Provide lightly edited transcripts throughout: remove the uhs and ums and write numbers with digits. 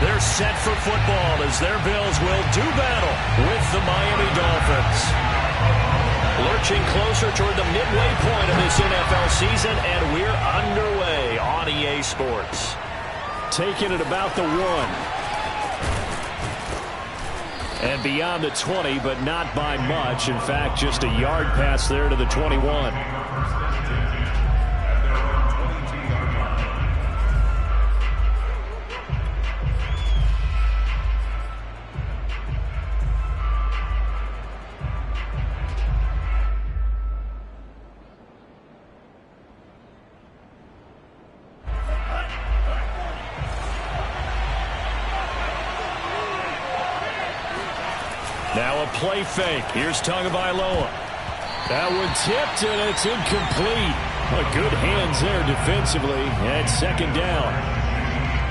They're set for football as their Bills will do battle with the Miami Dolphins. Lurching closer toward the midway point of this NFL season, and we're underway on EA Sports. Taking it about the 1. And beyond the 20, but not by much. In fact, just a yard pass there to the 21. Now a play fake. Here's Tagovailoa. That one tipped, and it's incomplete. Good hands there defensively at second down.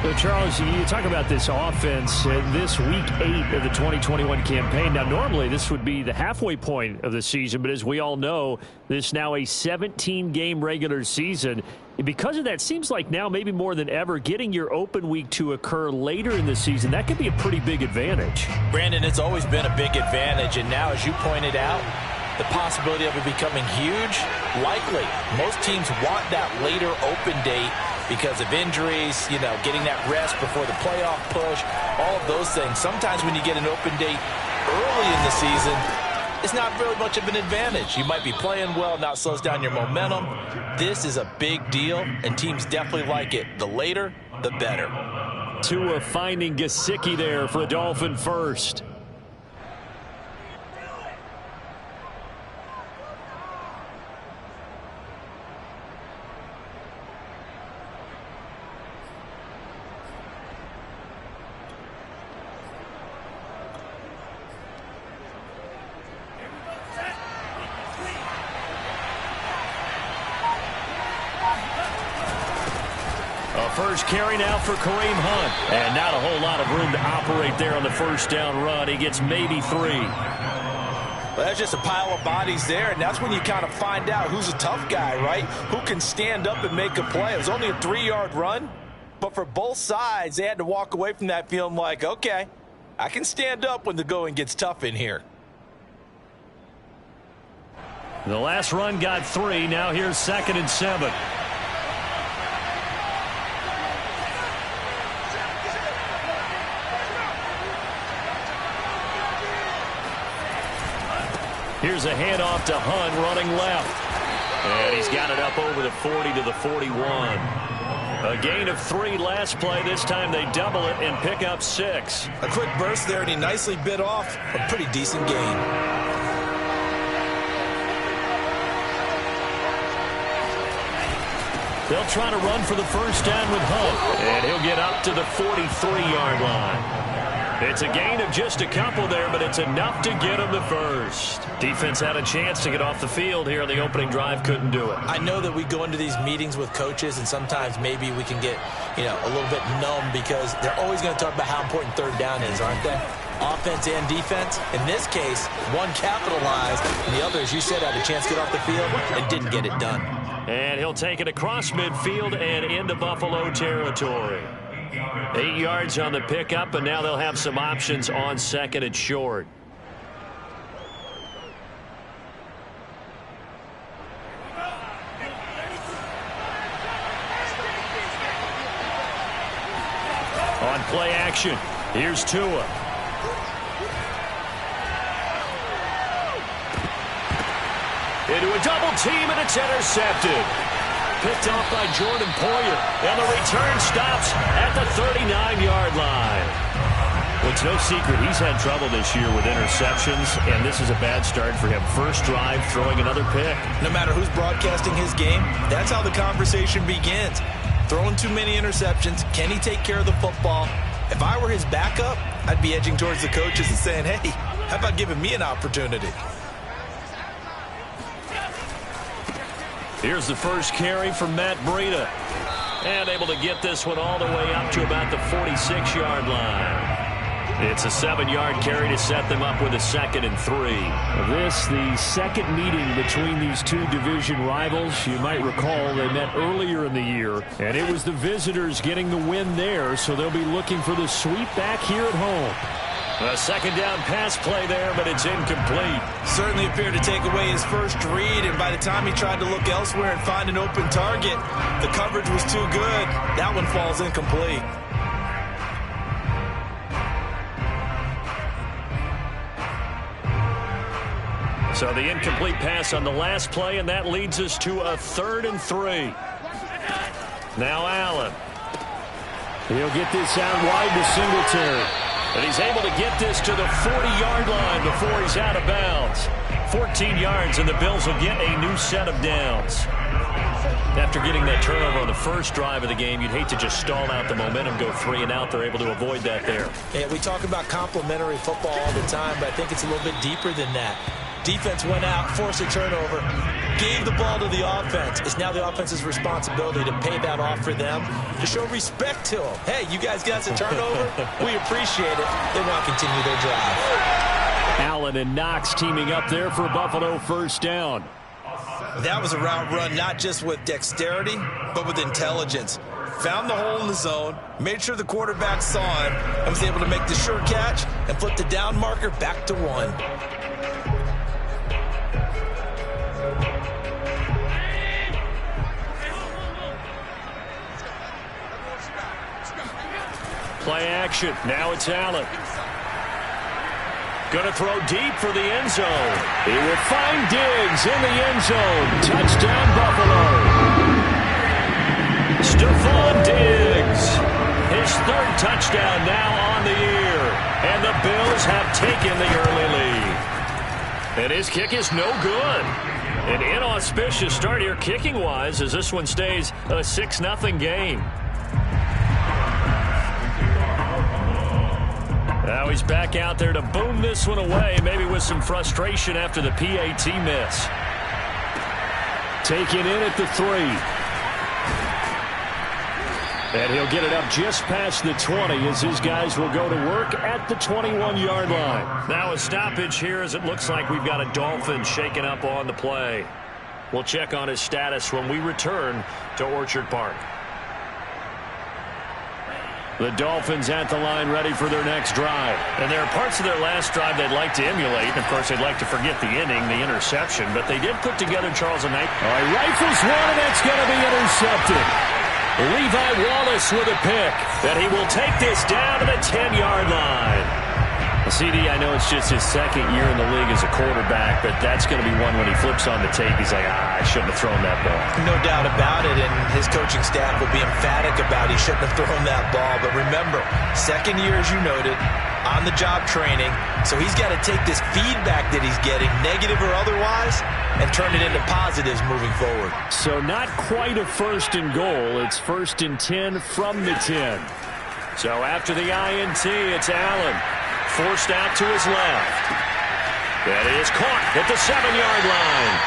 So, Charles, you talk about this offense this week 8 of the 2021 campaign. Now, normally this would be the halfway point of the season, but as we all know, this is now a 17-game regular season. And because of that, seems like now maybe more than ever, getting your open week to occur later in the season, that could be a pretty big advantage. Brandon, it's always been a big advantage, and now, as you pointed out, the possibility of it becoming huge, likely. Most teams want that later open date because of injuries, getting that rest before the playoff push, all of those things. Sometimes when you get an open date early in the season, it's not really much of an advantage. You might be playing well, now it slows down your momentum. This is a big deal, and teams definitely like it. The later, the better. Tua finding Gesicki there for a Dolphin first. First carry now for Kareem Hunt. And not a whole lot of room to operate there on the first down run. He gets maybe 3. Well, that's just a pile of bodies there, and that's when you kind of find out who's a tough guy, right? Who can stand up and make a play. It was only a 3-yard run, but for both sides, they had to walk away from that feeling like, okay, I can stand up when the going gets tough in here. The last run got 3. Now here's 2nd and 7. Here's a handoff to Hunt running left. And he's got it up over the 40 to the 41. A gain of 3 last play. This time they double it and pick up 6. A quick burst there, and he nicely bit off a pretty decent gain. They'll try to run for the first down with Hunt. And he'll get up to the 43-yard line. It's a gain of just a couple there, but it's enough to get him the first. Defense had a chance to get off the field here on the opening drive, couldn't do it. I know that we go into these meetings with coaches, and sometimes maybe we can get, a little bit numb because they're always going to talk about how important third down is, aren't they? Offense and defense. In this case, one capitalized, and the other, as you said, had a chance to get off the field and didn't get it done. And he'll take it across midfield and into Buffalo territory. 8 yards on the pickup, and now they'll have some options on 2nd and short. On play action, here's Tua. Into a double team, and it's intercepted. Picked off by Jordan Poyer, and the return stops at the 39-yard line. Well, it's no secret he's had trouble this year with interceptions, and this is a bad start for him. First drive, throwing another pick. No matter who's broadcasting his game, that's how the conversation begins. Throwing too many interceptions, can he take care of the football? If I were his backup, I'd be edging towards the coaches and saying, hey, how about giving me an opportunity? Here's the first carry from Matt Breida. And able to get this one all the way up to about the 46-yard line. It's a 7-yard carry to set them up with a 2nd and 3. This, the second meeting between these two division rivals. You might recall they met earlier in the year, and it was the visitors getting the win there, so they'll be looking for the sweep back here at home. A 2nd down pass play there, but it's incomplete. Certainly appeared to take away his first read, and by the time he tried to look elsewhere and find an open target, the coverage was too good. That one falls incomplete. So the incomplete pass on the last play, and that leads us to a 3rd and 3. Now Allen. He'll get this out wide to Singletary. And he's able to get this to the 40-yard line before he's out of bounds. 14 yards, and the Bills will get a new set of downs. After getting that turnover on the first drive of the game, you'd hate to just stall out the momentum, go 3 and out. They're able to avoid that there. Yeah, we talk about complementary football all the time, but I think it's a little bit deeper than that. Defense went out, forced a turnover, gave the ball to the offense. It's now the offense's responsibility to pay that off for them, to show respect to them. Hey, you guys got a turnover? We appreciate it. They want to continue their drive. Allen and Knox teaming up there for Buffalo first down. That was a route run not just with dexterity, but with intelligence. Found the hole in the zone, made sure the quarterback saw him, and was able to make the sure catch and flip the down marker back to 1. Play action. Now it's Allen. Going to throw deep for the end zone. He will find Diggs in the end zone. Touchdown, Buffalo. Stephon Diggs. His 3rd touchdown now on the year. And the Bills have taken the early lead. And his kick is no good. An inauspicious start here kicking-wise as this one stays a 6-0 game. Now he's back out there to boom this one away, maybe with some frustration after the PAT miss. Taken in at the 3. And he'll get it up just past the 20 as his guys will go to work at the 21-yard line. Now a stoppage here as it looks like we've got a Dolphin shaken up on the play. We'll check on his status when we return to Orchard Park. The Dolphins at the line ready for their next drive. And there are parts of their last drive they'd like to emulate. And, of course, they'd like to forget the inning, the interception. But they did put together Charles a night. All right, rifles one, and that's going to be intercepted. Levi Wallace with a pick. That he will take this down to the 10-yard line. CD, I know it's just his 2nd year in the league as a quarterback, but that's going to be one when he flips on the tape. He's like, I shouldn't have thrown that ball. No doubt about it, and his coaching staff will be emphatic about he shouldn't have thrown that ball. But remember, 2nd year, as you noted, on-the-job training, so he's got to take this feedback that he's getting, negative or otherwise, and turn it into positives moving forward. So not quite a 1st and goal. It's 1st and 10 from the 10. So after the INT, it's Allen. Forced out to his left. That is caught at the 7-yard line.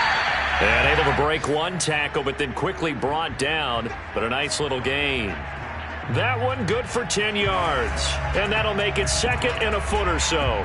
And able to break one tackle, but then quickly brought down. But a nice little gain. That one good for 10 yards. And that'll make it 2nd and a foot or so.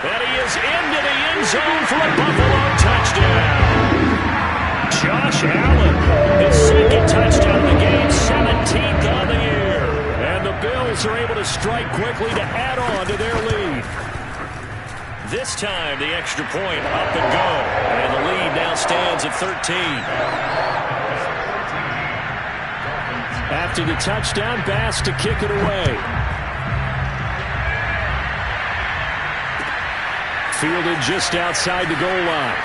And he is into the end zone for a Buffalo touchdown. Josh Allen, his 2nd touchdown of the game, 17th on the year. And the Bills are able to strike quickly to add on to their lead. This time, the extra point up and go. And the lead now stands at 13. After the touchdown, Bass to kick it away. Fielded just outside the goal line.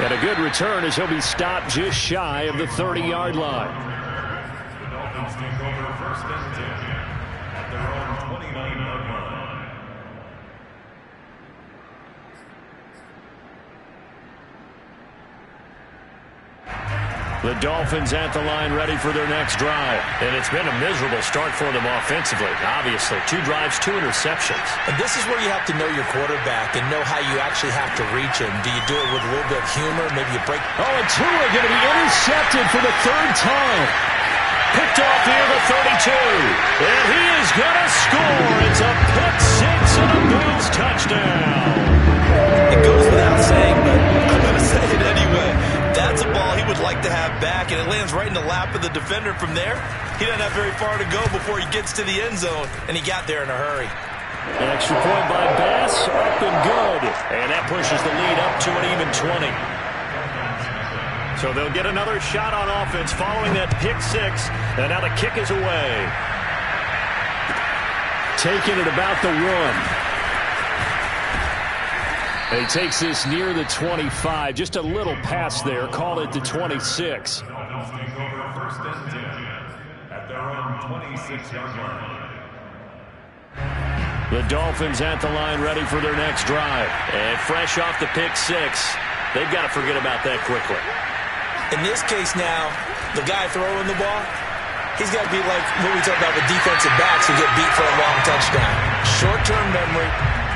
And a good return as he'll be stopped just shy of the 30-yard line. The Dolphins take over 1st and 10 at their own 29-yard line. The Dolphins at the line ready for their next drive. And it's been a miserable start for them offensively, obviously. 2 drives, 2 interceptions. And this is where you have to know your quarterback and know how you actually have to reach him. Do you do it with a little bit of humor? Maybe you break. Oh, and Tua going to be intercepted for the 3rd time. Picked off near the 32. And he is going to score. It's a pick 6 and a Bills touchdown. It goes without saying, but I'm going to say it anyway. That's a ball he would like to have back, and it lands right in the lap of the defender from there. He doesn't have very far to go before he gets to the end zone, and he got there in a hurry. An extra point by Bass, up and good. And that pushes the lead up to an even 20. So they'll get another shot on offense following that pick 6, and now the kick is away. Taking it about the 1. And he takes this near the 25. Just a little pass there. Call it the 26. Dolphins take over 1st and 10 at their own 26-yard line. The Dolphins at the line ready for their next drive. And fresh off the pick 6. They've got to forget about that quickly. In this case now, the guy throwing the ball, he's got to be like what we talk about with defensive backs who get beat for a long touchdown. Short-term memory.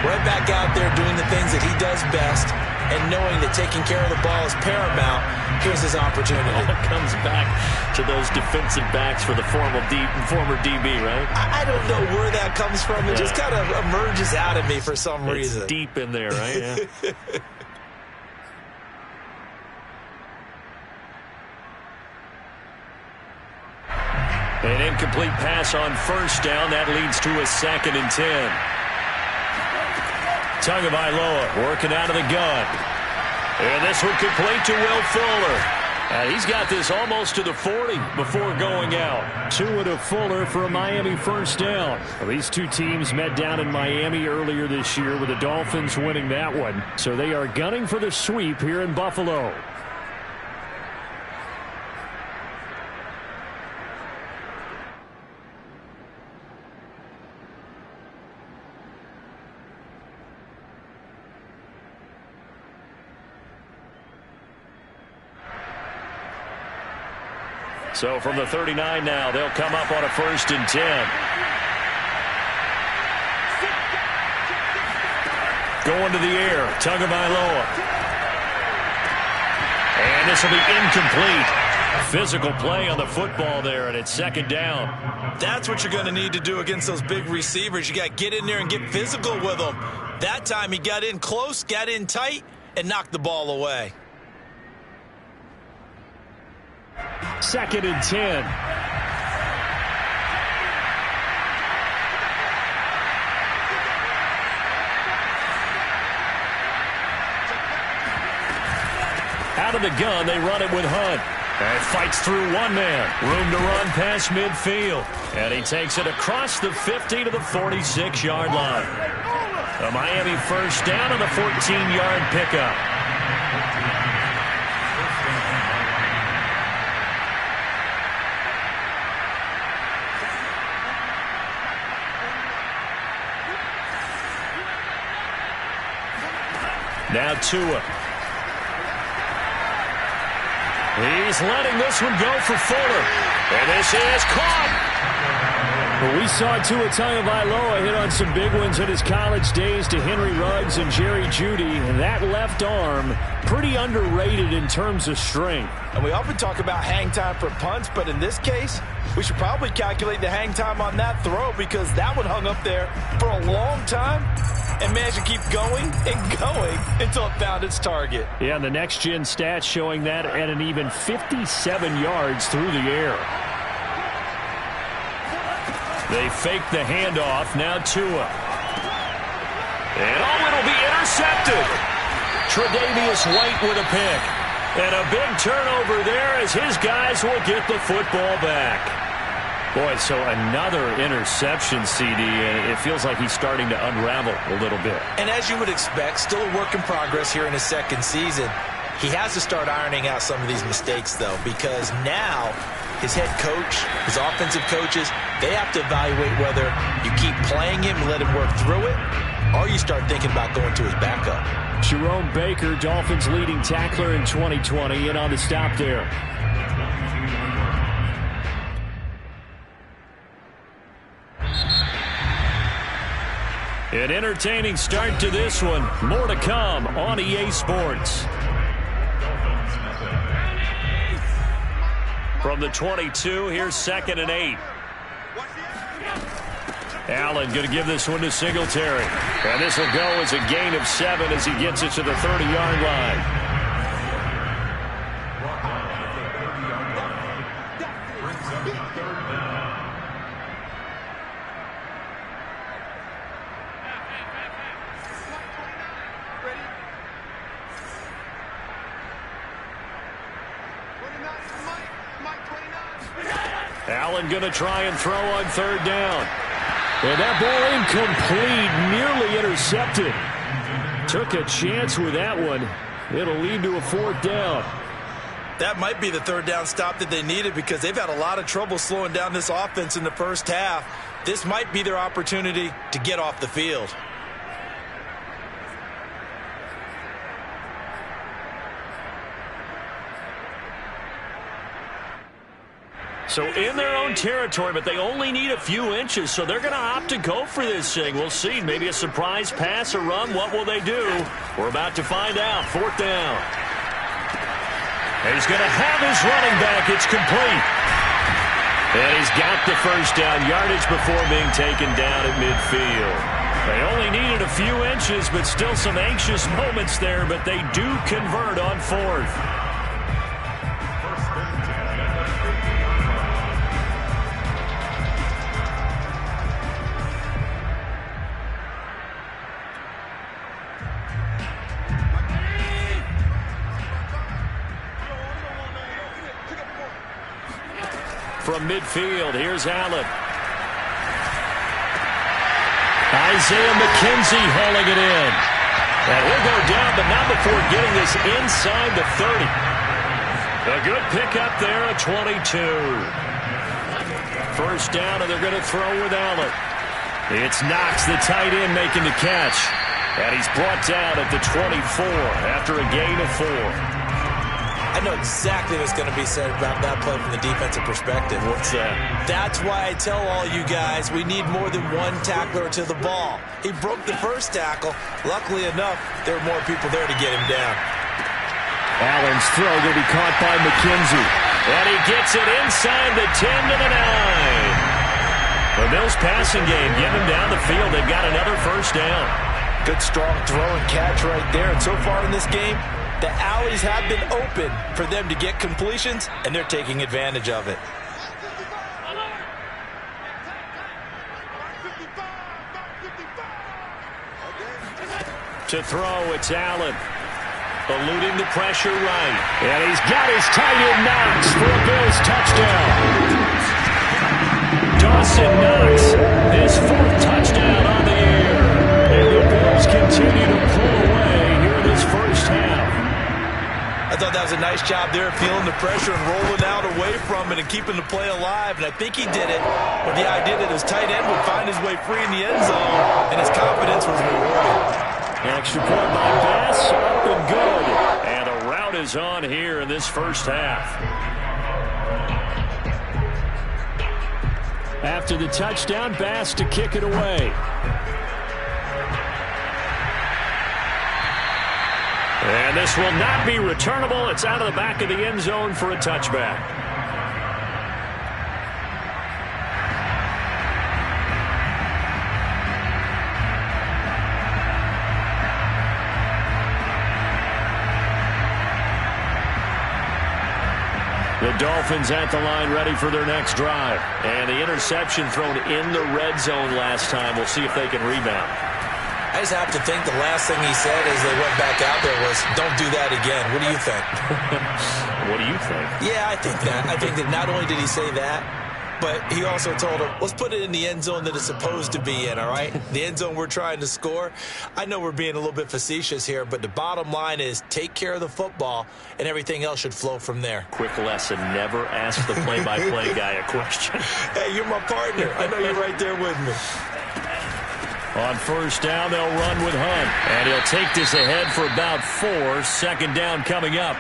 Right back out there doing the things that he does best and knowing that taking care of the ball is paramount. Here's his opportunity. It comes back to those defensive backs for the former DB, right? I don't know where that comes from. It just kind of emerges out of me for some reason. It's deep in there, right? Yeah. An incomplete pass on 1st down. That leads to a 2nd and 10. Tagovailoa working out of the gun. And this one complete to Will Fuller. And he's got this almost to the 40 before going out. Tua to Fuller for a Miami 1st down. Well, these 2 teams met down in Miami earlier this year with the Dolphins winning that one. So they are gunning for the sweep here in Buffalo. So from the 39 now, they'll come up on a 1st and 10. Going to the air, Tagovailoa. And this will be incomplete. Physical play on the football there, and it's 2nd down. That's what you're going to need to do against those big receivers. You got to get in there and get physical with them. That time he got in close, got in tight, and knocked the ball away. 2nd and 10. Out of the gun, they run it with Hunt. And fights through one man. Room to run past midfield. And he takes it across the 50 to the 46-yard line. A Miami 1st down on the 14-yard pickup. Now Tua. He's letting this one go for Fuller. And this is caught. Well, we saw Tua Tagovailoa hit on some big ones in his college days to Henry Ruggs and Jerry Jeudy. And that left arm, pretty underrated in terms of strength. And we often talk about hang time for punts, but in this case, we should probably calculate the hang time on that throw because that one hung up there for a long time and managed to keep going and going until it found its target. Yeah, and the next-gen stats showing that at an even 57 yards through the air. They fake the handoff. Now Tua. And it'll be intercepted. Tre'Davious White with a pick. And a big turnover there as his guys will get the football back. Boy, so another interception, CD, and it feels like he's starting to unravel a little bit. And as you would expect, still a work in progress here in his second season. He has to start ironing out some of these mistakes, though, because now his head coach, his offensive coaches, they have to evaluate whether you keep playing him and let him work through it, or you start thinking about going to his backup. Jerome Baker, Dolphins leading tackler in 2020, in on the stop there. An entertaining start to this one. More to come on EA Sports. From the 22, here's 2nd and 8. Allen going to give this one to Singletary. And this will go as a gain of 7 as he gets it to the 30-yard line. Allen going to try and throw on 3rd down. And that ball incomplete, nearly intercepted. Took a chance with that one. It'll lead to a 4th down. That might be the 3rd down stop that they needed because they've had a lot of trouble slowing down this offense in the first half. This might be their opportunity to get off the field. So in their own territory, but they only need a few inches, so they're going to opt to go for this thing. We'll see. Maybe a surprise pass or run. What will they do? We're about to find out. 4th down. And he's going to have his running back. It's complete. And he's got the 1st down yardage before being taken down at midfield. They only needed a few inches, but still some anxious moments there, but they do convert on 4th. From midfield, here's Allen. Isaiah McKenzie hauling it in. And he'll go down, but not before getting this inside the 30. A good pickup there at 22. 1st down, and they're going to throw with Allen. It's Knox, the tight end, making the catch. And he's brought down at the 24 after a gain of 4. I know exactly what's going to be said about that play from the defensive perspective. What's that? That's why I tell all you guys we need more than one tackler to the ball. He broke the 1st tackle. Luckily enough, there were more people there to get him down. Allen's throw going to be caught by McKenzie. And he gets it inside the 10 to the 9. The Bills passing game, getting him down the field. They've got another 1st down. Good strong throw and catch right there. And so far in this game, the alleys have been open for them to get completions, and they're taking advantage of it. To throw, it's Allen. Eluding the pressure right. And he's got his tight end Knox for a Bills touchdown. Dawson Knox, his 4th touchdown on the year. And the Bills continue to pull away here in this first half. I thought that was a nice job there, feeling the pressure and rolling out away from it and keeping the play alive. And I think he did it with the idea that his tight end would find his way free in the end zone, and his confidence was rewarded. Extra point by Bass, up and good. And a rout is on here in this first half. After the touchdown, Bass to kick it away. And this will not be returnable. It's out of the back of the end zone for a touchback. The Dolphins at the line ready for their next drive. And the interception thrown in the red zone last time. We'll see if they can rebound. I just have to think the last thing he said as they went back out there was, don't do that again. What do you think? What do you think? Yeah, I think that. I think that not only did he say that, but he also told him, let's put it in the end zone that it's supposed to be in, all right? The end zone we're trying to score. I know we're being a little bit facetious here, but the bottom line is take care of the football, and everything else should flow from there. Quick lesson, never ask the play-by-play guy a question. Hey, you're my partner. I know you're right there with me. On 1st down, they'll run with Hunt. And he'll take this ahead for about 4. 2nd down coming up.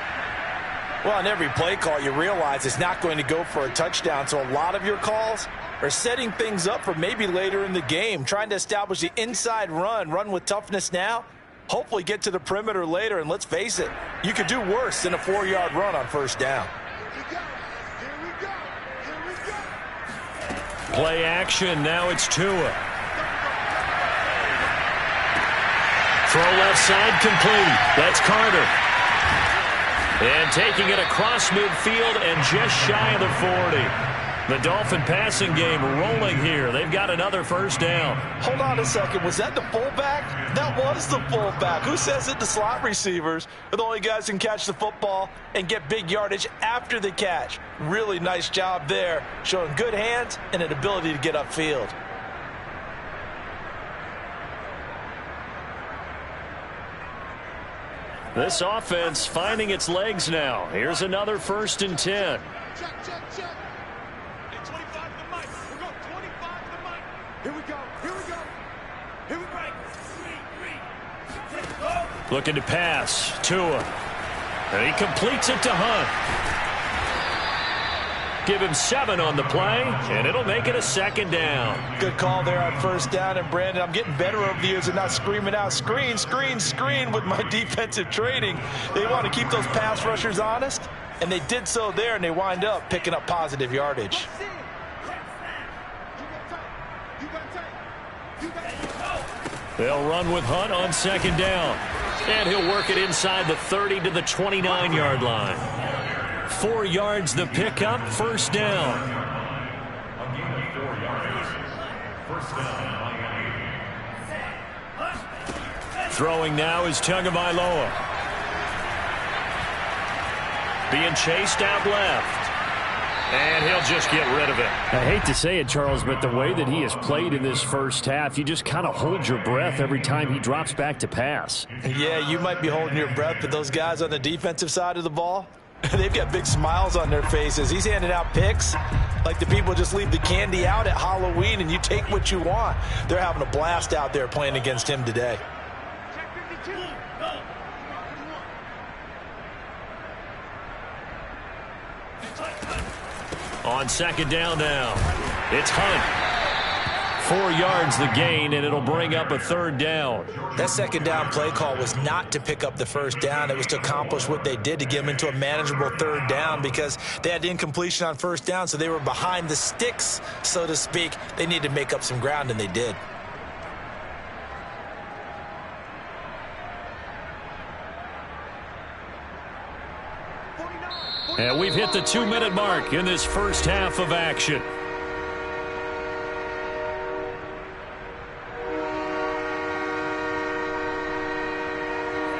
Well, on every play call, you realize it's not going to go for a touchdown. So a lot of your calls, or setting things up for maybe later in the game, trying to establish the inside run with toughness now, hopefully get to the perimeter later, and let's face it, you could do worse than a 4-yard run on first down. Play action, now it's Tua. Throw left side complete. That's Carter. And taking it across midfield and just shy of the 40. The Dolphin passing game rolling here. They've got another first down. Hold on a second. Was that the fullback? That was the fullback. Who says it? The slot receivers are the only guys who can catch the football and get big yardage after the catch. Really nice job there, showing good hands and an ability to get upfield. This offense finding its legs now. Here's another 1st and 10. Check, check, check. Hey, 25 to the mic. We're going 25 to the mic. Here we go. Here we go. Here we go. Looking to pass. Tua. And he completes it to Hunt. Give him 7 on the play, and it'll make it a 2nd down. Good call there on first down. And, Brandon, I'm getting better over the years and not screaming out, screen, screen, screen with my defensive training. They want to keep those pass rushers honest, and they did so there, and they wind up picking up positive yardage. They'll run with Hunt on 2nd down. And he'll work it inside the 30 to the 29-yard line. 4 yards the pickup, 1st down. A gain of 4 yards. First down, Miami. Throwing now is Tagovailoa. Being chased out left. And he'll just get rid of it. I hate to say it, Charles, but the way that he has played in this first half, you just kind of hold your breath every time he drops back to pass. Yeah, you might be holding your breath, but those guys on the defensive side of the ball, they've got big smiles on their faces. He's handing out picks like the people just leave the candy out at Halloween and you take what you want. They're having a blast out there playing against him today. On 2nd down now, it's Hunt. 4 yards the gain, and it'll bring up a 3rd down. That 2nd down play call was not to pick up the first down. It was to accomplish what they did to get them into a manageable 3rd down because they had incompletion on first down, so they were behind the sticks, so to speak. They needed to make up some ground, and they did. And we've hit the 2-minute mark in this first half of action.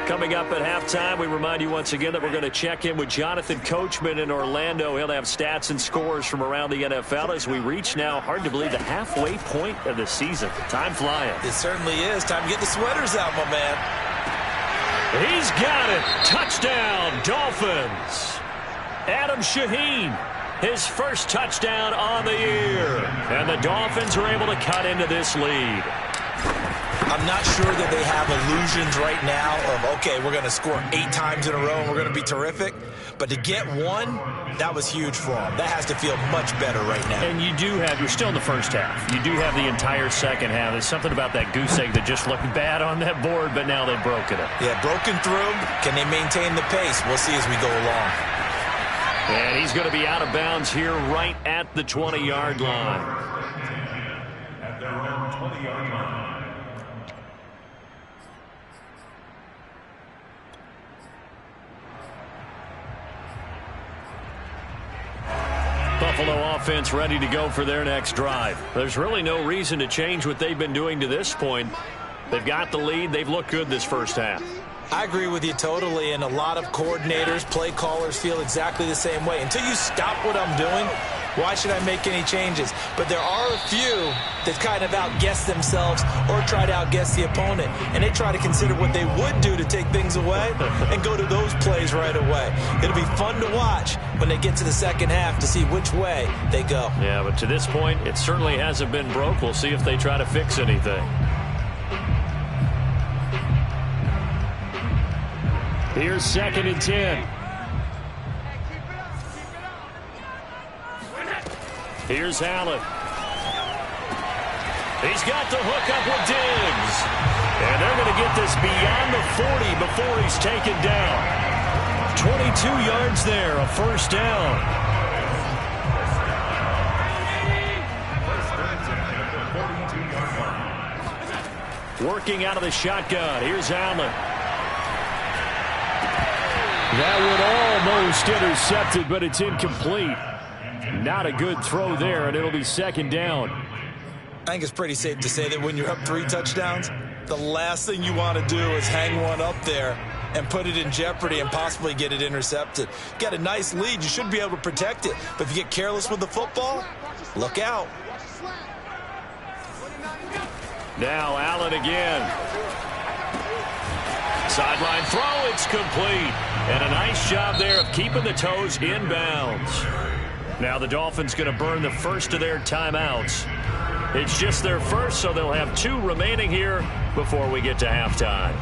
Coming up at halftime, we remind you once again that we're going to check in with Jonathan Coachman in Orlando. He'll have stats and scores from around the NFL as we reach now, hard to believe, the halfway point of the season. Time flying. It certainly is. Time to get the sweaters out, my man. He's got it. Touchdown, Dolphins. Adam Shaheen, his first touchdown on the year. And the Dolphins are able to cut into this lead. I'm not sure that they have illusions right now of, okay, we're going to score 8 times in a row and we're going to be terrific. But to get one, that was huge for them. That has to feel much better right now. And you're still in the first half. You do have the entire second half. There's something about that goose egg that just looked bad on that board, but now they've broken it. Yeah, broken through. Can they maintain the pace? We'll see as we go along. And he's going to be out of bounds here right at the 20-yard line. At their own 20-yard line. Buffalo offense ready to go for their next drive. There's really no reason to change what they've been doing to this point. They've got the lead. They've looked good this first half. I agree with you totally, and a lot of coordinators, play callers feel exactly the same way. Until you stop what I'm doing, why should I make any changes? But there are a few that kind of outguess themselves or try to outguess the opponent, and they try to consider what they would do to take things away and go to those plays right away. It'll be fun to watch when they get to the second half to see which way they go. Yeah, but to this point, it certainly hasn't been broke. We'll see if they try to fix anything. Here's 2nd and 10. Here's Allen. He's got the hook up with Diggs. And they're going to get this beyond the 40 before he's taken down. 22 yards there, a first down. Working out of the shotgun. Here's Allen. That would almost intercepted, but it's incomplete. Not a good throw there, and it'll be second down. I think it's pretty safe to say that when you're up 3 touchdowns, the last thing you want to do is hang one up there and put it in jeopardy and possibly get it intercepted. Got a nice lead. You should be able to protect it. But if you get careless with the football, look out. Now Allen again. Sideline throw, it's complete. And a nice job there of keeping the toes inbounds. Now the Dolphins going to burn the first of their timeouts. It's just their first, so they'll have 2 remaining here before we get to halftime.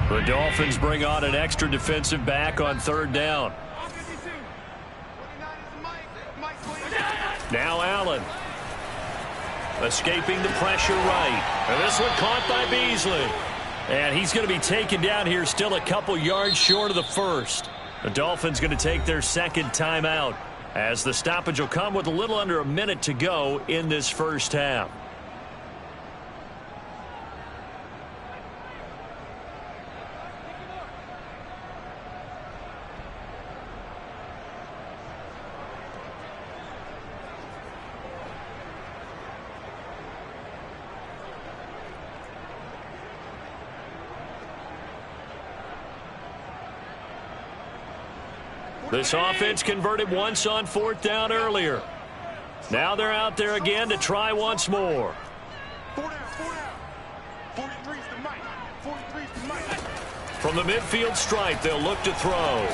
The Dolphins bring on an extra defensive back on third down. Now Allen. Escaping the pressure right. And this one caught by Beasley. And he's going to be taken down here still a couple yards short of the first. The Dolphins going to take their second timeout as the stoppage will come with a little under a minute to go in this first half. This offense converted once on fourth down earlier. Now they're out there again to try once more. 4 down. 43's the mic. 43's the mic. From the midfield stripe, they'll look to throw.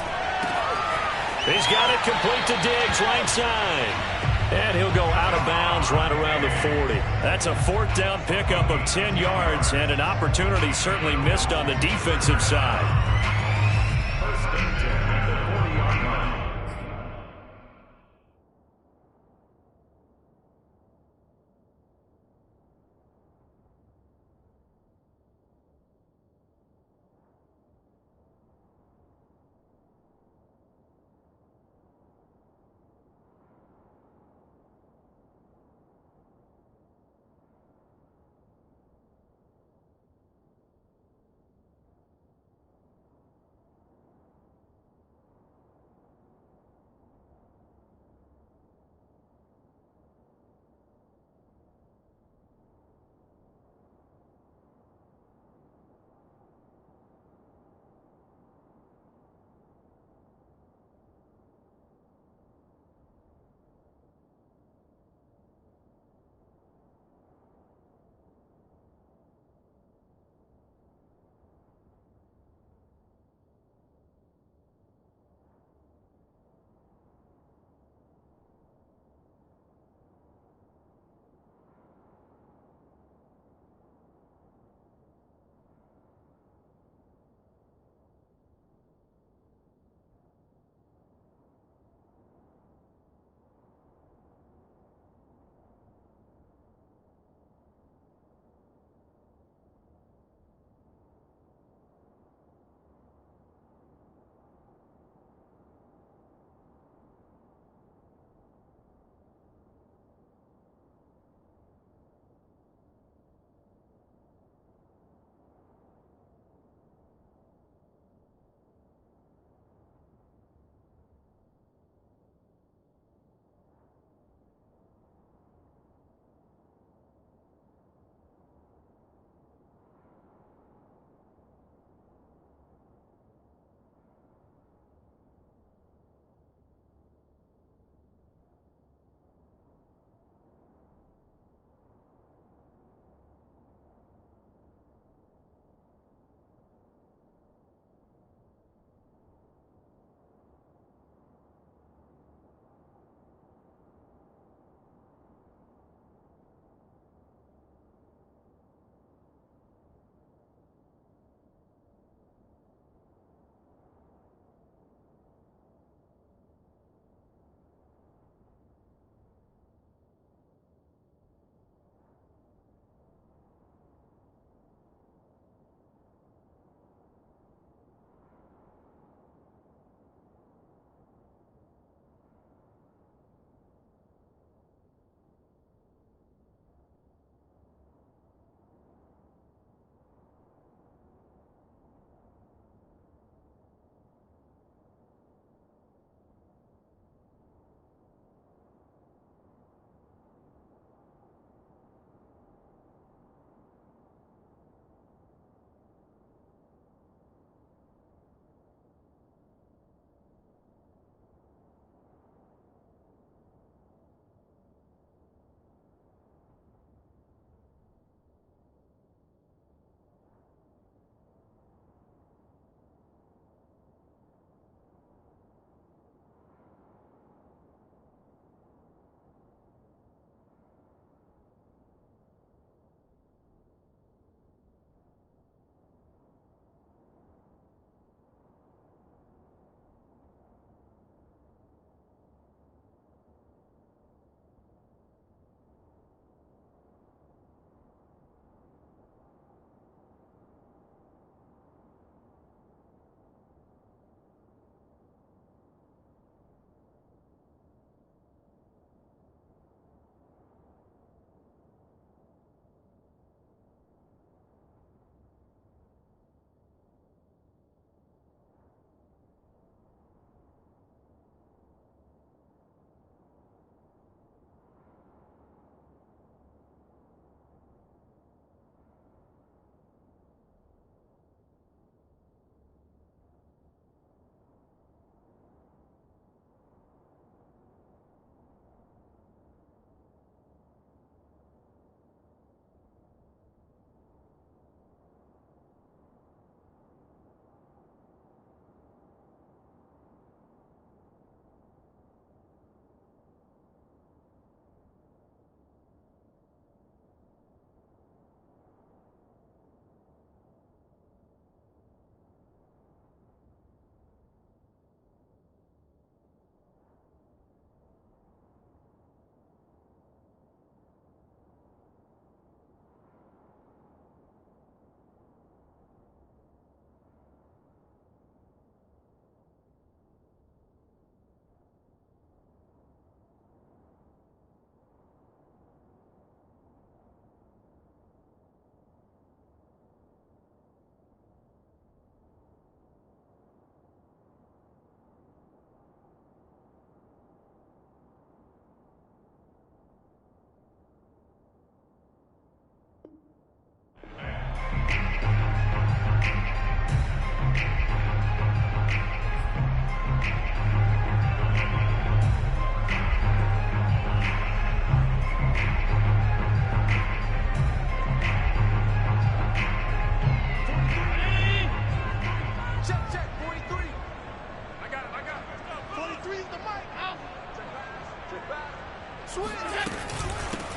He's got it complete to Diggs, right side. And he'll go out of bounds right around the 40. That's a fourth down pickup of 10 yards and an opportunity certainly missed on the defensive side.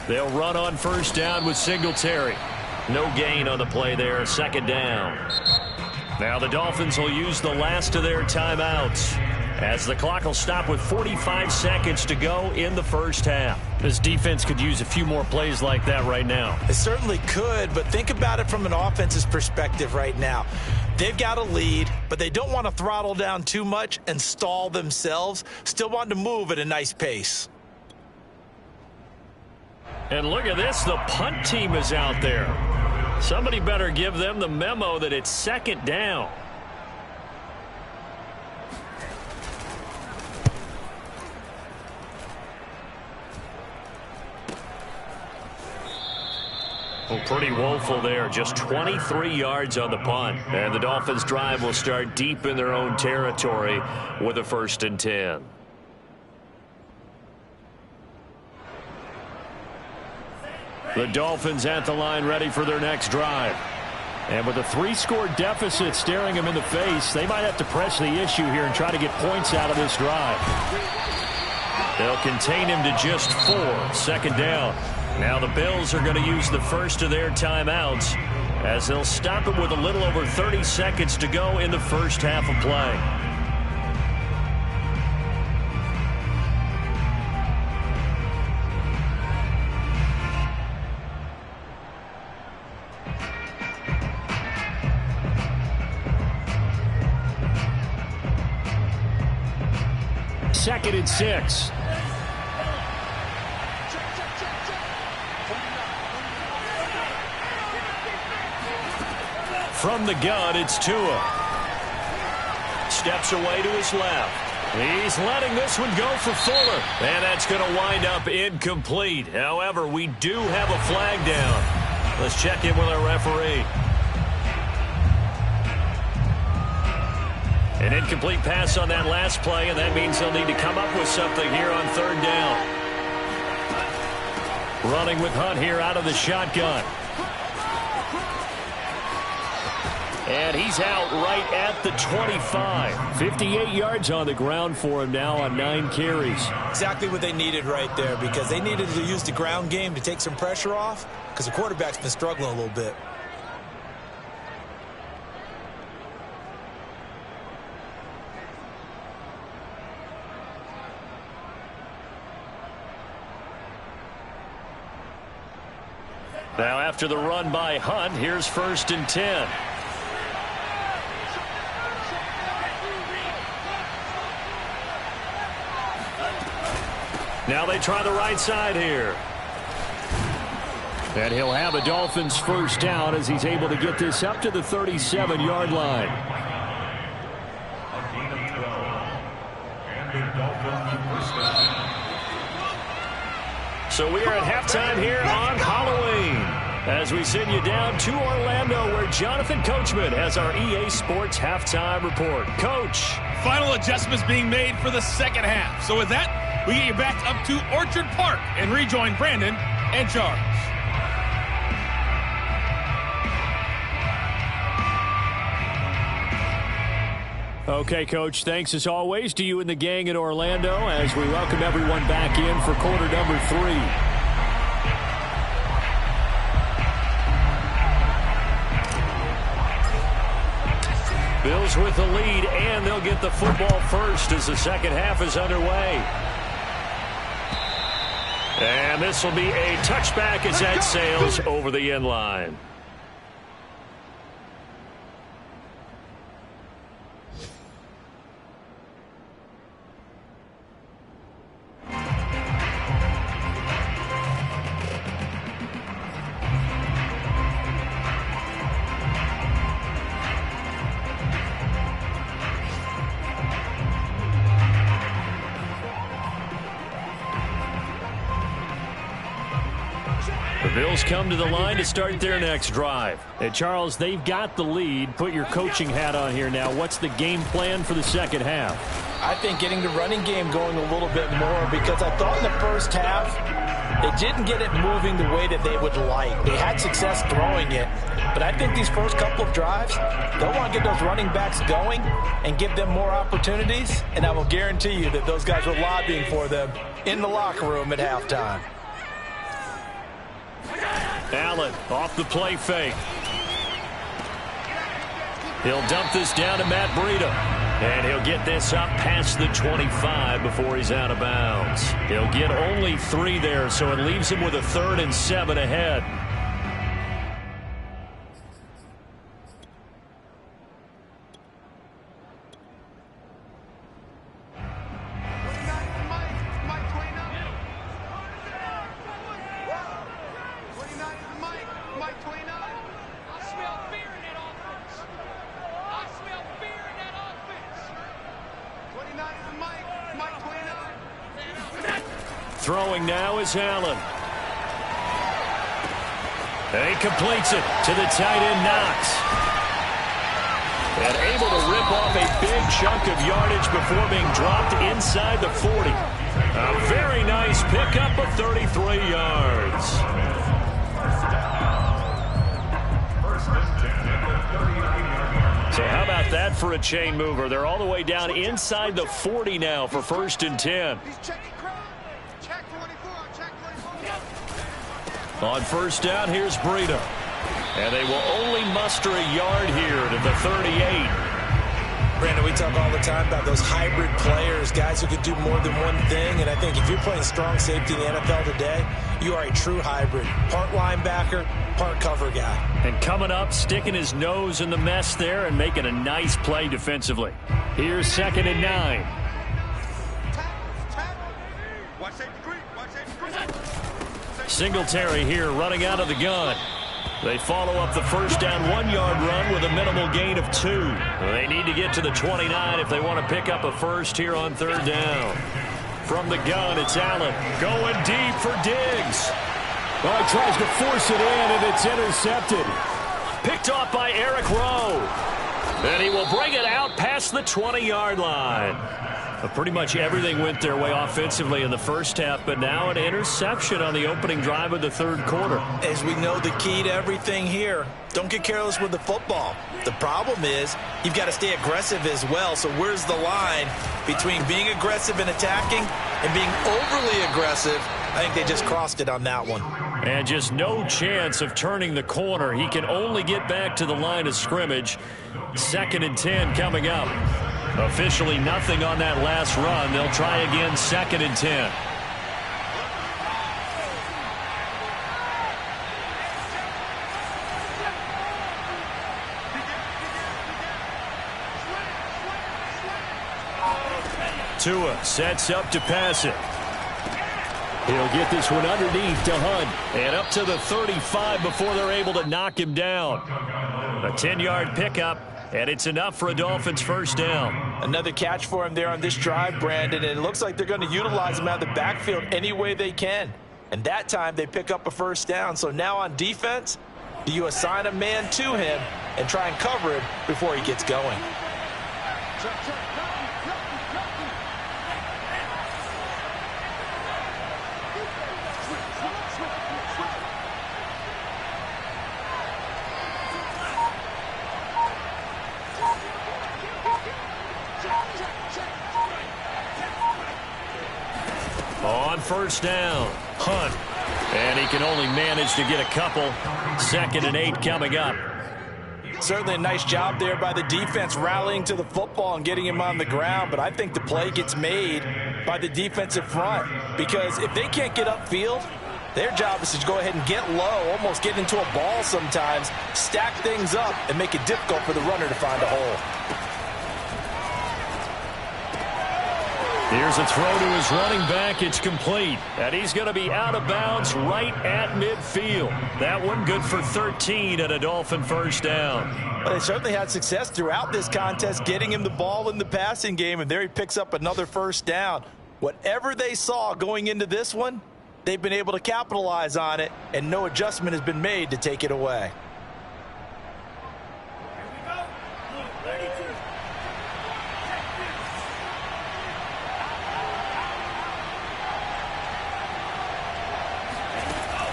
They'll run on first down with Singletary. No gain on the play there, second down. Now the Dolphins will use the last of their timeouts as the clock will stop with 45 seconds to go in the first half. This defense could use a few more plays like that right now. It certainly could, but think about it from an offense's perspective right now. They've got a lead, but they don't want to throttle down too much and stall themselves. Still want to move at a nice pace. And look at this, the punt team is out there. Somebody better give them the memo that it's second down. Well, pretty woeful there. Just 23 yards on the punt. And the Dolphins' drive will start deep in their own territory with a 1st and 10. The Dolphins at the line ready for their next drive. And with a 3-score deficit staring them in the face, they might have to press the issue here and try to get points out of this drive. They'll contain him to just 4. Second down. Now the Bills are going to use the first of their timeouts as they'll stop it with a little over 30 seconds to go in the first half of play. Second and 6. From the gun, it's Tua. Steps away to his left. He's letting this one go for Fuller. And that's going to wind up incomplete. However, we do have a flag down. Let's check in with our referee. An incomplete pass on that last play, and that means they'll need to come up with something here on third down. Running with Hunt here out of the shotgun. And he's out right at the 25. 58 yards on the ground for him now on 9 carries. Exactly what they needed right there, because they needed to use the ground game to take some pressure off, because the quarterback's been struggling a little bit. Now after the run by Hunt, here's 1st and 10. Now they try the right side here. And he'll have a Dolphins first down as he's able to get this up to the 37-yard line. So we are at halftime here on Halloween as we send you down to Orlando where Jonathan Coachman has our EA Sports halftime report. Coach. Final adjustments being made for the second half. So with that, we get you back up to Orchard Park and rejoin Brandon and Charles. Okay, Coach, thanks as always to you and the gang in Orlando as we welcome everyone back in for quarter number 3. Bills with the lead, and they'll get the football first as the second half is underway. And this will be a touchback as that sails over the end line. The Bills come to the line to start their next drive. And Charles, they've got the lead. Put your coaching hat on here now. What's the game plan for the second half? I think getting the running game going a little bit more, because I thought in the first half they didn't get it moving the way that they would like. They had success throwing it, but I think these first couple of drives, they'll want to get those running backs going and give them more opportunities, and I will guarantee you that those guys are lobbying for them in the locker room at halftime. Allen off the play fake. He'll dump this down to Matt Breida. And he'll get this up past the 25 before he's out of bounds. He'll get only 3 there, so it leaves him with a 3rd and 7 ahead. Throwing now is Allen. And he completes it to the tight end, Knox. And able to rip off a big chunk of yardage before being dropped inside the 40. A very nice pickup of 33 yards. So how about that for a chain mover? They're all the way down inside the 40 now for 1st and 10. On 1st down, here's Breida. And they will only muster a yard here to the 38. Brandon, we talk all the time about those hybrid players, guys who can do more than one thing. And I think if you're playing strong safety in the NFL today, you are a true hybrid. Part linebacker, part cover guy. And coming up, sticking his nose in the mess there and making a nice play defensively. Here's 2nd and 9. Singletary here running out of the gun. They follow up the 1st down 1-yard run with a minimal gain of 2. They need to get to the 29 if they want to pick up a 1st here on 3rd down. From the gun, it's Allen going deep for Diggs. Oh, he tries to force it in, and it's intercepted. Picked off by Eric Rowe. And he will bring it out past the 20-yard line. Pretty much everything went their way offensively in the first half, but now an interception on the opening drive of the 3rd quarter. As we know, the key to everything here, don't get careless with the football. The problem is you've got to stay aggressive as well. So where's the line between being aggressive and attacking and being overly aggressive? I think they just crossed it on that one. And just no chance of turning the corner. He can only get back to the line of scrimmage. 2nd and 10 coming up. Officially nothing on that last run. They'll try again, 2nd and 10. Tua sets up to pass it. He'll get this one underneath to Hunt. And up to the 35 before they're able to knock him down. A 10-yard pickup. And it's enough for a Dolphins 1st down. Another catch for him there on this drive, Brandon. And it looks like they're going to utilize him out of the backfield any way they can. And that time they pick up a 1st down. So now on defense, do you assign a man to him and try and cover him before he gets going? On 1st down, Hunt. And he can only manage to get a couple. 2nd and 8 coming up. Certainly a nice job there by the defense rallying to the football and getting him on the ground. But I think the play gets made by the defensive front. Because if they can't get upfield, their job is to go ahead and get low, almost get into a ball sometimes, stack things up, and make it difficult for the runner to find a hole. Here's a throw to his running back. It's complete. And he's going to be out of bounds right at midfield. That one good for 13 and a Dolphin 1st down. Well, they certainly had success throughout this contest getting him the ball in the passing game, and there he picks up another 1st down. Whatever they saw going into this one, they've been able to capitalize on it, and no adjustment has been made to take it away.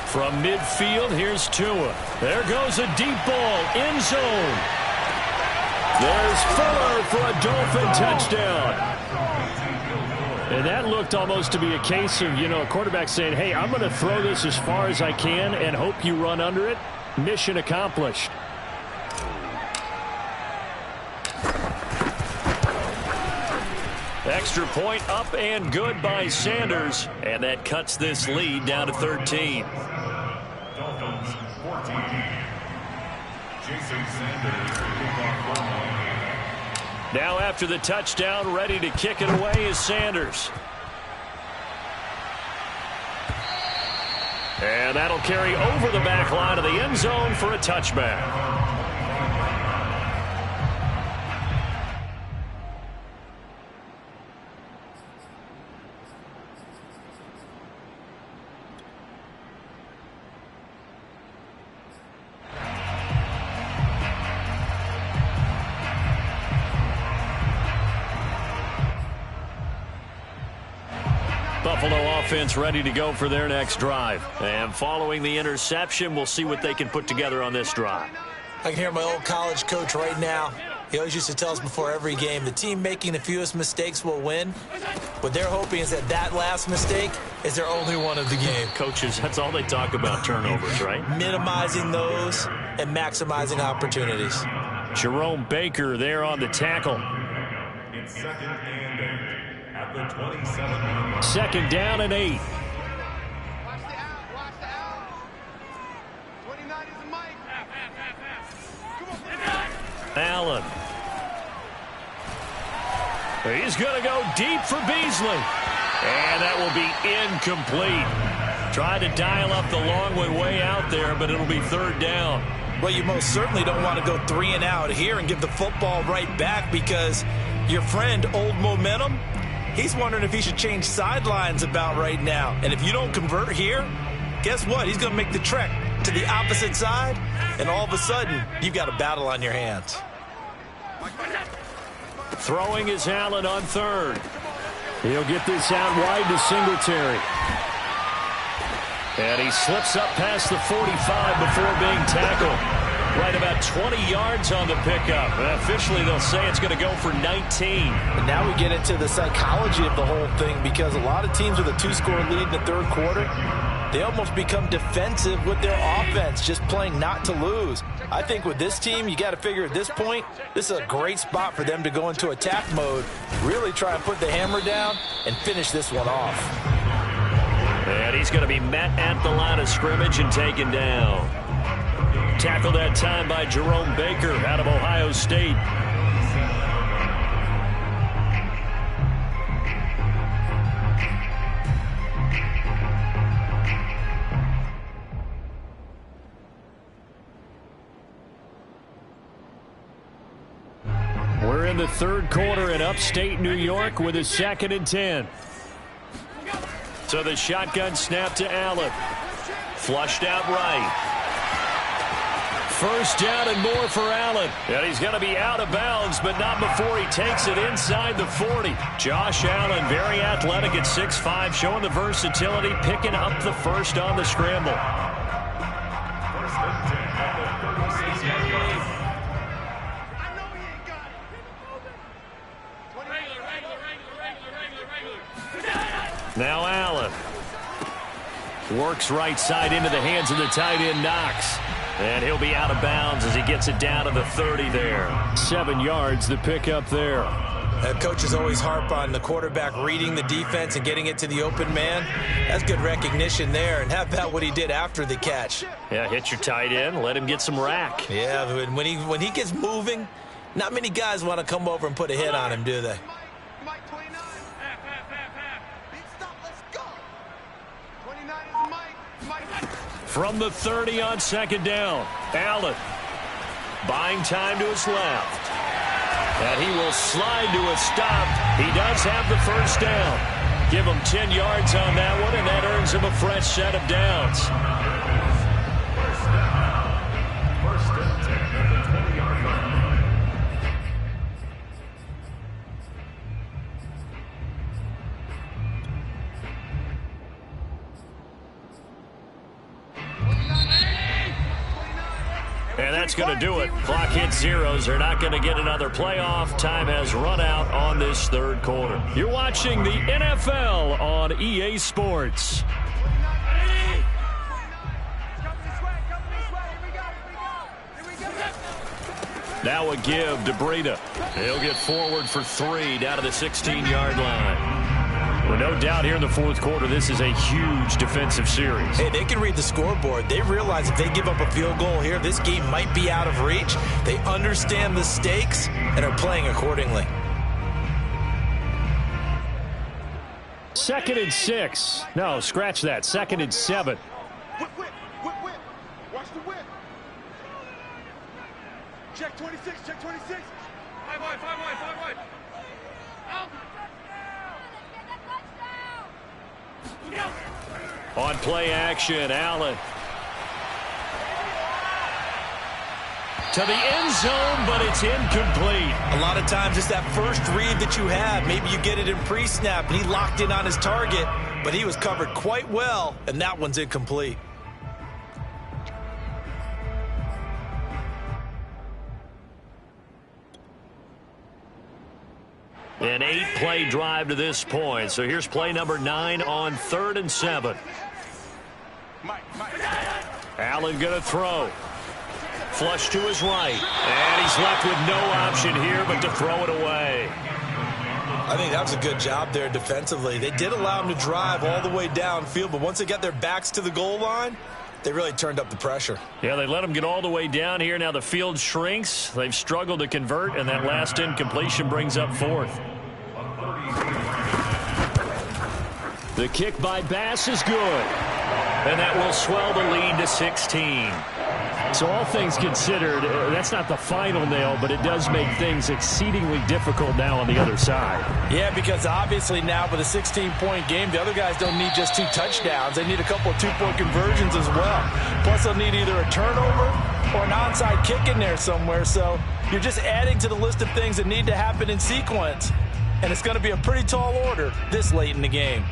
From midfield, here's Tua. There goes a deep ball, end zone. There's Fuller for a Dolphin touchdown. And that looked almost to be a case of, a quarterback saying, hey, I'm going to throw this as far as I can and hope you run under it. Mission accomplished. Extra point up and good by Sanders. And that cuts this lead down to 13. Dolphins 14. Jason Sanders. Now after the touchdown, ready to kick it away is Sanders. And that'll carry over the back line of the end zone for a touchback. Buffalo offense ready to go for their next drive. And following the interception, we'll see what they can put together on this drive. I can hear my old college coach right now. He always used to tell us before every game, the team making the fewest mistakes will win. What they're hoping is that last mistake is their only one of the game. Coaches, that's all they talk about, turnovers, right? Minimizing those and maximizing opportunities. Jerome Baker there on the tackle. In second and 8 at the 27. Second down and 8. Watch the out. Watch the out. 29 is the mic. Come on. Allen. He's going to go deep for Beasley. And that will be incomplete. Tried to dial up the long way out there, but it'll be third down. Well, you most certainly don't want to go 3 and out here and give the football right back, because your friend, Old Momentum, he's wondering if he should change sidelines about right now. And if you don't convert here, guess what? He's going to make the trek to the opposite side, and all of a sudden, you've got a battle on your hands. Throwing is Allen on third. He'll get this out wide to Singletary. And he slips up past the 45 before being tackled. Right about 20 yards on the pickup. Officially, they'll say it's going to go for 19. And now we get into the psychology of the whole thing, because a lot of teams with a 2-score lead in the third quarter, they almost become defensive with their offense, just playing not to lose. I think with this team, you got to figure at this point, this is a great spot for them to go into attack mode, really try and put the hammer down and finish this one off. And he's going to be met at the line of scrimmage and taken down. Tackled that time by Jerome Baker out of Ohio State. We're in the third quarter in upstate New York with a 2nd and 10. So the shotgun snap to Allen. Flushed out right. First down and more for Allen. And he's going to be out of bounds, but not before he takes it inside the 40. Josh Allen, very athletic at 6'5", showing the versatility, picking up the first on the scramble. Now Allen works right side into the hands of the tight end Knox. And he'll be out of bounds as he gets it down to the 30 there. 7 yards the pickup there. Coaches always harp on the quarterback reading the defense and getting it to the open man. That's good recognition there. And how about what he did after the catch? Yeah, hit your tight end, let him get some rack. Yeah, when he gets moving, not many guys want to come over and put a hit on him, do they? Mike 29. Big stop. Let's go. 29 is the mic. Mike. From the 30 on second down, Allen buying time to his left. And he will slide to a stop. He does have the first down. Give him 10 yards on that one, and that earns him a fresh set of downs. First and 10 at the 20-yard line. And that's going to do it. Clock hits zeros. They're not going to get another playoff. Time has run out on this third quarter. You're watching the NFL on EA Sports. Now a give to Breida. He'll get forward for 3 down to the 16-yard line. Well, no doubt here in the fourth quarter, this is a huge defensive series. Hey, they can read the scoreboard. They realize if they give up a field goal here, this game might be out of reach. They understand the stakes and are playing accordingly. 2nd and 6. No, scratch that. 2nd and 7. Whip. Watch the whip. Check 26. Check 26. 5 wide. Out. On play action, Allen. To the end zone, but it's incomplete. A lot of times it's that first read that you have. Maybe you get it in pre-snap, and he locked in on his target, but he was covered quite well, and that one's incomplete. An 8-play drive to this point. So here's play number 9 on 3rd and 7. Allen going to throw. Flush to his right. And he's left with no option here but to throw it away. I think that was a good job there defensively. They did allow him to drive all the way downfield, but once they got their backs to the goal line, they really turned up the pressure. Yeah, they let him get all the way down here. Now the field shrinks. They've struggled to convert, and that last incompletion brings up 4th. The kick by Bass is good. And that will swell the lead to 16. So all things considered, that's not the final nail, but it does make things exceedingly difficult now on the other side. Yeah, because obviously now with a 16-point game, the other guys don't need just 2 touchdowns. They need a couple of 2-point conversions as well. Plus, they'll need either a turnover or an onside kick in there somewhere. So you're just adding to the list of things that need to happen in sequence. And it's going to be a pretty tall order this late in the game.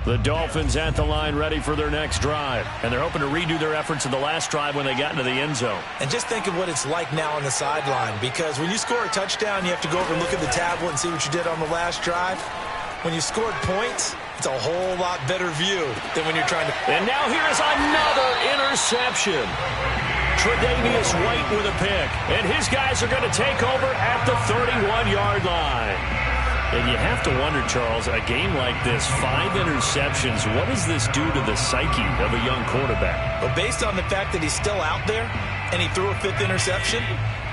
The Dolphins at the line ready for their next drive. And they're hoping to redo their efforts in the last drive when they got into the end zone. And just think of what it's like now on the sideline, because when you score a touchdown, you have to go over and look at the tablet and see what you did on the last drive. When you scored points, it's a whole lot better view than when you're trying to... And now here's another interception. Tre'Davious White with a pick. And his guys are going to take over at the 31-yard line. And you have to wonder, Charles, a game like this, 5 interceptions, what does this do to the psyche of a young quarterback? Well, based on the fact that he's still out there and he threw a 5th interception,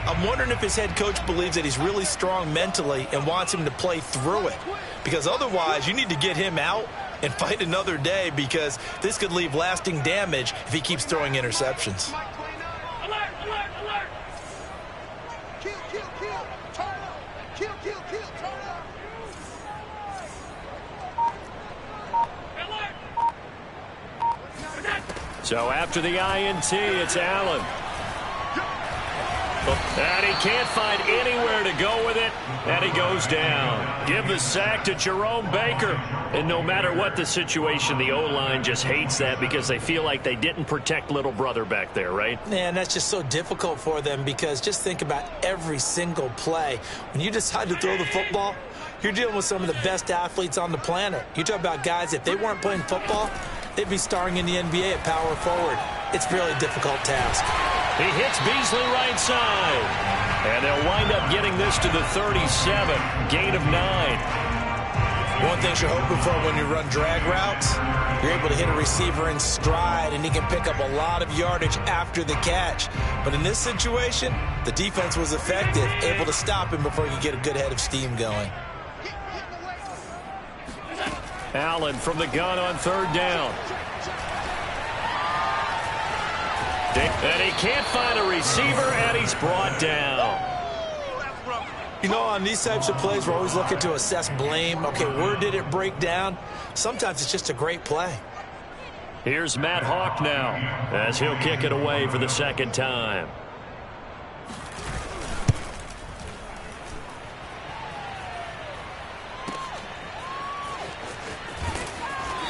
I'm wondering if his head coach believes that he's really strong mentally and wants him to play through it. Because otherwise, you need to get him out and fight another day, because this could leave lasting damage if he keeps throwing interceptions. Alert! Kill! Turn up! Kill! Turn up! So after the INT, it's Allen. And he can't find anywhere to go with it, and he goes down. Give the sack to Jerome Baker. And no matter what the situation, the O-line just hates that because they feel like they didn't protect little brother back there, right? Man, that's just so difficult for them, because just think about every single play. When you decide to throw the football, you're dealing with some of the best athletes on the planet. You talk about guys, if they weren't playing football, they'd be starring in the NBA at power forward. It's a really difficult task. He hits Beasley right side. And they'll wind up getting this to the 37. Gain of 9. One thing you're hoping for when you run drag routes, you're able to hit a receiver in stride, and he can pick up a lot of yardage after the catch. But in this situation, the defense was effective, able to stop him before he could get a good head of steam going. Allen from the gun on 3rd down. And he can't find a receiver, and he's brought down. You know, on these types of plays, we're always looking to assess blame. Okay, where did it break down? Sometimes it's just a great play. Here's Matt Hawk now, as he'll kick it away for the 2nd time.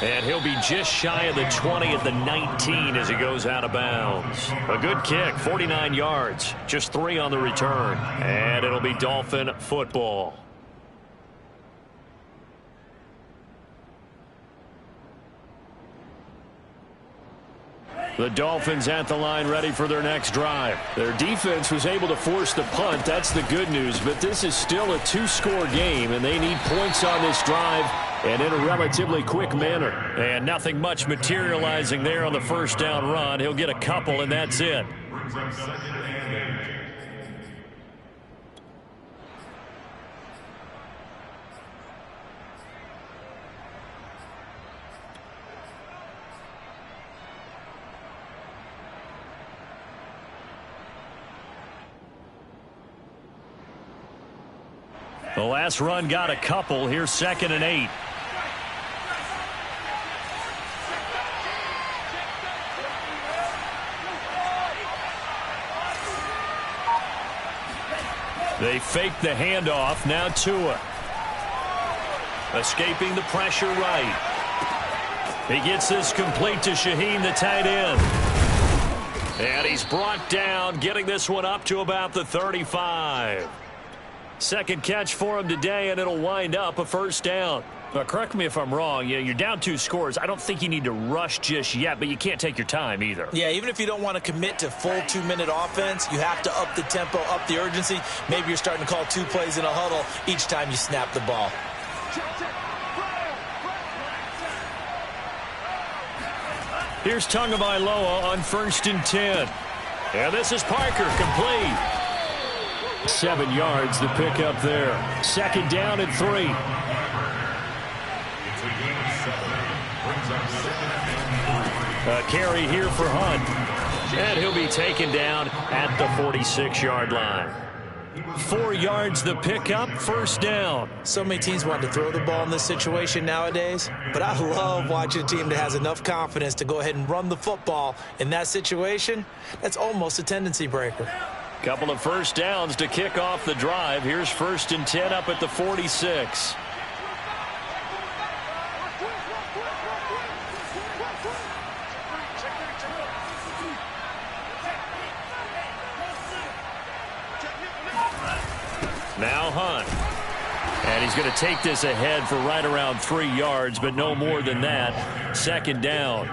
And he'll be just shy of the 20 at the 19 as he goes out of bounds. A good kick, 49 yards, just 3 on the return. And it'll be Dolphin football. The Dolphins at the line ready for their next drive. Their defense was able to force the punt. That's the good news. But this is still a 2-score game, and they need points on this drive and in a relatively quick manner. And nothing much materializing there on the first down run. He'll get a couple, and that's it. The last run got a couple. Here's 2nd and 8. They fake the handoff. Now Tua. Escaping the pressure right. He gets this complete to Shaheen, the tight end. And he's brought down, getting this one up to about the 35. Second catch for him today, and it'll wind up a first down. Now, correct me if I'm wrong. You're down 2 scores. I don't think you need to rush just yet, but you can't take your time either. Yeah, even if you don't want to commit to full 2-minute offense, you have to up the tempo, up the urgency. Maybe you're starting to call 2 plays in a huddle each time you snap the ball. Here's Tagovailoa on 1st and 10. And this is Parker, complete. 7 yards the pick up there. 2nd down and 3. A carry here for Hunt. And he'll be taken down at the 46-yard line. 4 yards the pickup, first down. So many teams want to throw the ball in this situation nowadays, but I love watching a team that has enough confidence to go ahead and run the football. In that situation, that's almost a tendency breaker. Couple of first downs to kick off the drive. Here's 1st and 10 up at the 46. Now Hunt. And he's going to take this ahead for right around 3 yards, but no more than that. 2nd down.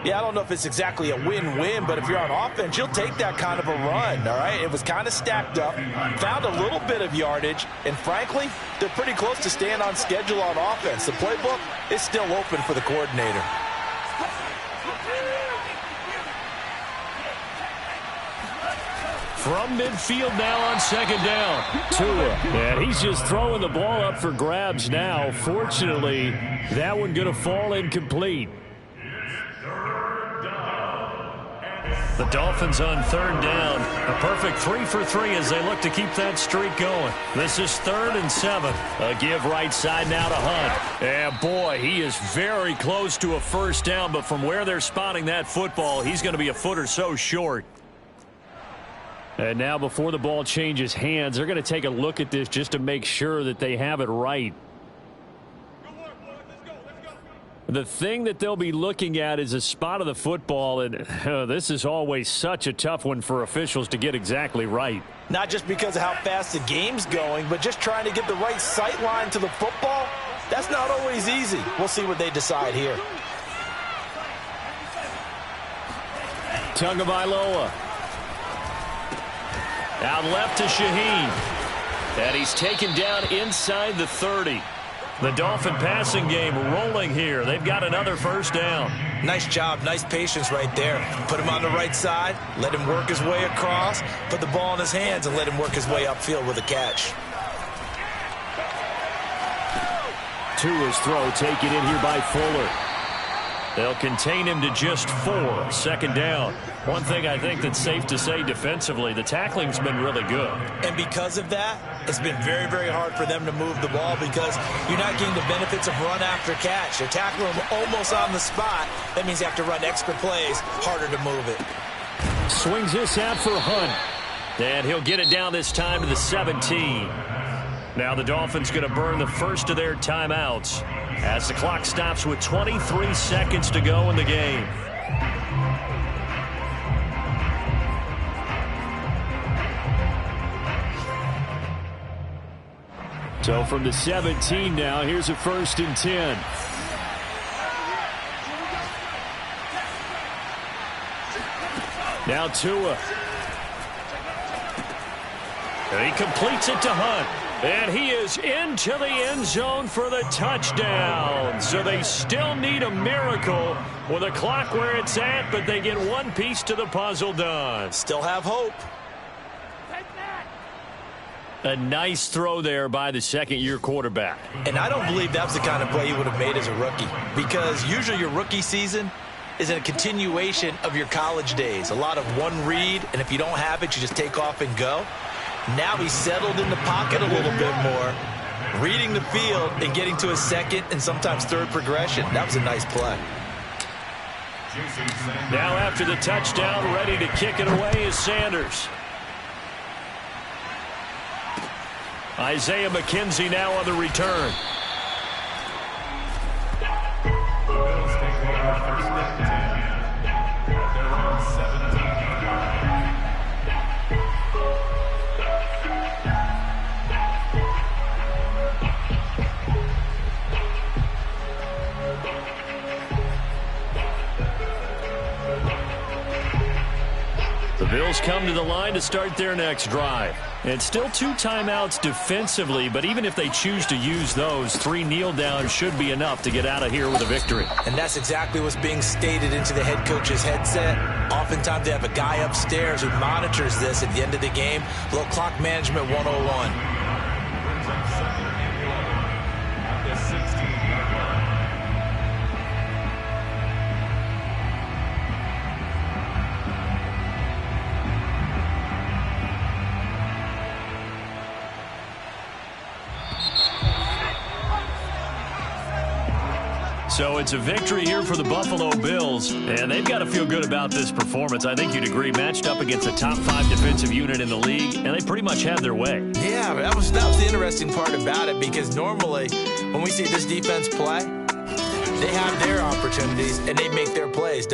Yeah, I don't know if it's exactly a win-win, but if you're on offense, you'll take that kind of a run, all right? It was kind of stacked up, found a little bit of yardage, and frankly, they're pretty close to staying on schedule on offense. The playbook is still open for the coordinator. From midfield now on 2nd down. Tua. And he's just throwing the ball up for grabs now. Fortunately, that one going to fall incomplete. The Dolphins on 3rd down. A perfect 3 for 3 as they look to keep that streak going. This is 3rd and 7. A give right side now to Hunt. And boy, he is very close to a first down, but from where they're spotting that football, he's going to be a foot or so short. And now before the ball changes hands, they're going to take a look at this just to make sure that they have it right. The thing that they'll be looking at is a spot of the football, and this is always such a tough one for officials to get exactly right. Not just because of how fast the game's going, but just trying to get the right sight line to the football. That's not always easy. We'll see what they decide here. Tagovailoa. Out left to Shaheen. And he's taken down inside the 30. The Dolphin passing game rolling here. They've got another first down. Nice job. Nice patience right there. Put him on the right side. Let him work his way across. Put the ball in his hands and let him work his way upfield with a catch. Tua's throw taken in here by Fuller. They'll contain him to just 4. 2nd down. One thing I think that's safe to say defensively, the tackling's been really good. And because of that, it's been very, very hard for them to move the ball because you're not getting the benefits of run after catch. You're tackling him almost on the spot. That means you have to run extra plays, harder to move it. Swings this out for Hunt. And he'll get it down this time to the 17. Now the Dolphins going to burn the first of their timeouts. as the clock stops with 23 seconds to go in the game. So from the 17 now, here's a 1st and 10. Now Tua. And he completes it to Hunt. And he is into the end zone for the touchdown. So they still need a miracle with a clock where it's at, but they get one piece to the puzzle done. Still have hope. A nice throw there by the second-year quarterback. And I don't believe that's the kind of play he would have made as a rookie, because usually your rookie season is a continuation of your college days. A lot of one read, and if you don't have it, you just take off and go. Now he's settled in the pocket a little bit more, reading the field and getting to a second and sometimes third progression. That was a nice play. Now after the touchdown, ready to kick it away is Sanders. Isaiah McKenzie now on the return. The Bills come to the line to start their next drive. And still 2 timeouts defensively, but even if they choose to use those, 3 kneel downs should be enough to get out of here with a victory. And that's exactly what's being stated into the head coach's headset. Oftentimes they have a guy upstairs who monitors this at the end of the game. A little clock management 101. So it's a victory here for the Buffalo Bills, and they've got to feel good about this performance. I think you'd agree, matched up against a top 5 defensive unit in the league, and they pretty much had their way. Yeah, that was the interesting part about it, because normally when we see this defense play, they have their opportunities and they make their plays.